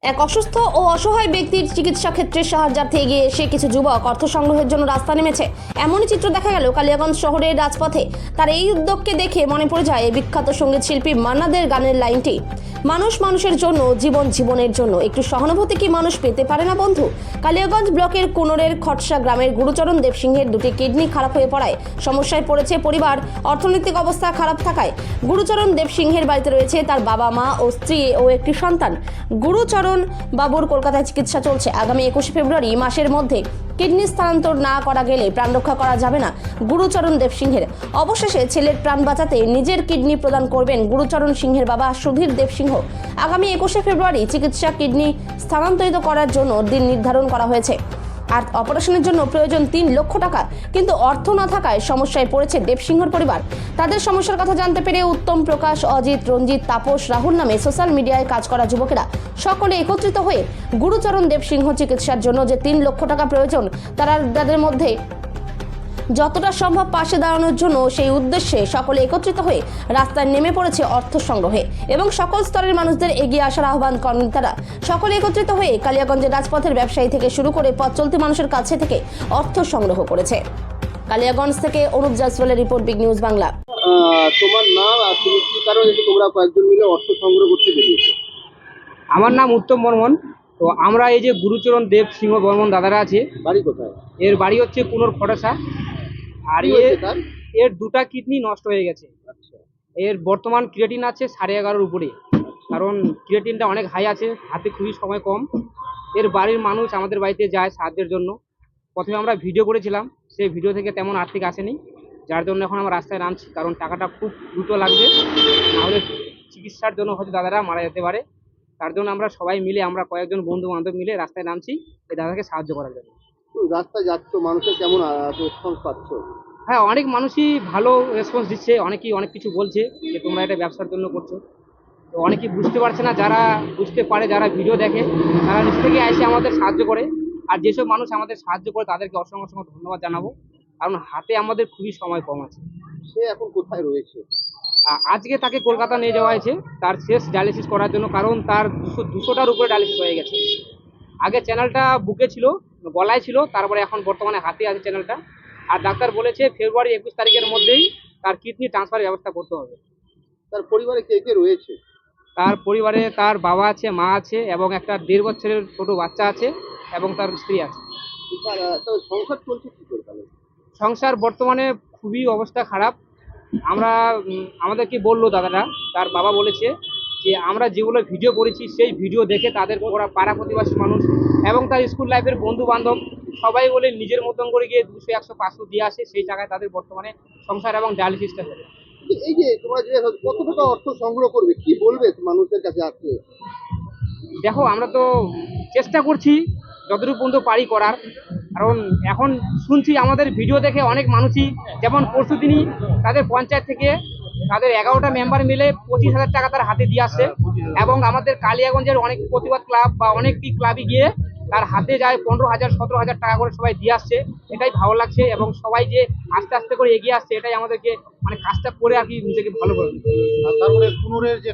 এক অসুস্থ ও অসহায় ব্যক্তির চিকিৎসা ক্ষেত্রে সাহায্যার্থে এগিয়ে এসে কিছু যুবক অর্থ সংগ্রহের জন্য রাস্তা নেমেছে। এমনই চিত্র দেখা গেল কালিয়াগঞ্জ শহরের রাজপথে। তার এই উদ্যোগকে দেখে মনে পড়ে যায় এই বিখ্যাত সঙ্গীত শিল্পী মান্নাদের গানের লাইনটি, মানুষ মানুষের জন্য, জীবন জীবনের জন্য। একটু সহানুভূতি কি মানুষ পেতে পারে না বন্ধু? কালিয়াগঞ্জ ব্লকের কুনোরের খটসা গ্রামের গুরুচরণ দেবসিংহের দুটি কিডনি খারাপ হয়ে পড়ায় সমস্যায় পড়েছে পরিবার। অর্থনৈতিক অবস্থা খারাপ থাকায় গুরুচরণ দেবসিংহের বাড়িতে রয়েছে তার বাবা মা ও স্ত্রী ও একটি সন্তান। গুরুচরণ বাবুর কলকাতায় চিকিৎসা চলছে। আগামী 21 ফেব্রুয়ারি মাসের মধ্যে কিডনি স্থানান্তর না করা গেলে প্রাণ রক্ষা করা যাবে না গুরুচরণ দেবসিংহের। অবশেষে ছেলের প্রাণ বাঁচাতে নিজের কিডনি প্রদান করবেন গুরুচরণ সিংহের বাবা সুধীর দেবসিংহ। আগামী 21 ফেব্রুয়ারি চিকিৎসা কিডনি স্থানান্তরিত করার জন্য দিন নির্ধারণ করা হয়েছে। আর অপারেশনের জন্য প্রয়োজন 3 লক্ষ টাকা, কিন্তু অর্থ না থাকায় সমস্যায় পড়েছে দেবসিংহর পরিবার। তাদের সমস্যার কথা জানতে পেরে উত্তম, প্রকাশ, অজিত, রঞ্জিত, তাপস, রাহুল নামে সোশ্যাল মিডিয়ায় কাজ করা যুবকেরা সকলে একত্রিত হয়ে গুরুচরণ দেবসিংহ চিকিৎসার জন্য যে 3 লক্ষ টাকা প্রয়োজন তাদের মধ্যে যতটা সম্ভব পাশে দাঁড়ানোর জন্য সেই উদ্দেশ্যে সকলে একত্রিত হয়ে রাস্তায় নেমে পড়েছে অর্থ সংগ্রহে এবং সকল স্তরের মানুষদের এগিয়ে আসার আহ্বান করেন তারা। সকলে একত্রিত হয়ে কালিয়াগঞ্জের রাজপথের ব্যবসায়ী থেকে শুরু করে পথ চলতি মানুষের কাছে থেকে অর্থ সংগ্রহ করেছে। কালিয়াগঞ্জ থেকে অনুপ জয়সওয়ালের রিপোর্ট, বিগ নিউজ বাংলা। তোমার নাম আর তুমি কি কারণে তোমরা কয়েকজন মিলে অর্থ সংগ্রহ করতে বেরিয়েছো? আমার নাম উত্তম বর্মন। তো আমরা এই যে গুরুচরণ দেব সিংহ বর্মন দাদারা আছে, বাড়ি কোথায়? এর বাড়ি হচ্ছে কুনোর খটাসা। আর কি হয়েছে তার? এর দুটা কিডনি নষ্ট হয়ে গেছে। আচ্ছা, এর বর্তমান ক্রিয়েটিন আছে 11.5 উপরে, কারণ ক্রিয়েটিনটা অনেক হাই আছে, হাতে খুবই সময় কম। এর বাড়ির মানুষ আমাদের বাড়িতে যায় সাহায্যের জন্য। প্রথমে আমরা ভিডিও করেছিলাম, সেই ভিডিও থেকে তেমন আর্থিক আসেনি, যার জন্য এখন আমরা রাস্তায় নামছি, কারণ টাকাটা খুব দ্রুত লাগবে, নাহলে চিকিৎসার জন্য হয়তো দাদারা মারা যেতে পারে। তার জন্য আমরা সবাই মিলে, আমরা কয়েকজন বন্ধু বান্ধব মিলে রাস্তায় নামছি এই দাদাকে সাহায্য করার জন্য। তুমি রাস্তায় যাচ্ছ, মানুষের কেমন রেসপন্স পাচ্ছ? হ্যাঁ, অনেক মানুষই ভালো রেসপন্স দিচ্ছে, অনেকেই অনেক কিছু বলছে যে তোমরা এটা ব্যবসার জন্য করছো। তো অনেকেই বুঝতে পারছে না, যারা বুঝতে পারে, যারা ভিডিও দেখে, তারা নিজ থেকে এসে আমাদের সাহায্য করে। আর যেসব মানুষ আমাদের সাহায্য করে তাদেরকে অসংখ্য অসংখ্য ধন্যবাদ জানাবো, কারণ হাতে আমাদের খুবই সময় কম আছে। সে এখন কোথায় রয়েছে? আজকে তাকে কলকাতা নিয়ে যাওয়া হয়েছে তার শেষ ডায়ালিসিস করার জন্য, কারণ তার 200টার উপরে ডায়ালিসিস হয়ে গেছে। আগে চ্যানেলটা বুকে ছিল, গলায় ছিল, তারপরে এখন বর্তমানে হাতে আছে চ্যানেলটা। আর ডাক্তার বলেছে ফেব্রুয়ারি 21 তারিখের মধ্যেই তার কিডনি ট্রান্সফারের ব্যবস্থা করতে হবে। তার পরিবারে কে কে রয়েছে? তার পরিবারে তার বাবা আছে, মা আছে এবং একটা 1.5 বছরের ছোট বাচ্চা আছে এবং তার স্ত্রী আছে। তার সংসার চলছে কি করে তাহলে? সংসার বর্তমানে খুবই অবস্থা খারাপ। আমরা আমাদেরকে বললো দাদারা, তার বাবা বলেছে যে আমরা যেগুলো ভিডিও করেছি সেই ভিডিও দেখে তাদের ওরা পাড়া প্রতিবেশী মানুষ এবং তার স্কুল লাইফের বন্ধু বান্ধব সবাই বলে নিজের মতন করে গিয়ে 200, 100, 500 দিয়ে আসে, সেই টাকায় তাদের বর্তমানে সংসার এবং ডায়ালিসিসটা করে। এই যে তোমরা যে কত টাকা অর্থ সংগ্রহ করবে, কি বলবে মানুষের কাছে আসছে? দেখো, আমরা তো চেষ্টা করছি যতটুকু পর্যন্ত পারি করার, কারণ এখন শুনছি আমাদের ভিডিও দেখে অনেক মানুষই, যেমন পরশু দিনই তাদের পঞ্চায়েত থেকে তাদের 11টা মেম্বার মিলে 25,000 টাকা তার হাতে দিয়ে আসছে এবং আমাদের কালিয়াগঞ্জের অনেক প্রতিবাদ ক্লাব বা অনেকটি ক্লাবে গিয়ে তার হাতে যায় 15,000, 17,000 টাকা করে সবাই দিয়ে আসছে। এটাই ভালো লাগছে এবং সবাই যে আস্তে আস্তে করে এগিয়ে আসছে, এটাই আমাদেরকে মানে কাজটা করে আর কি নিজেকে ভালো করে। তারপরে কুনুরের যে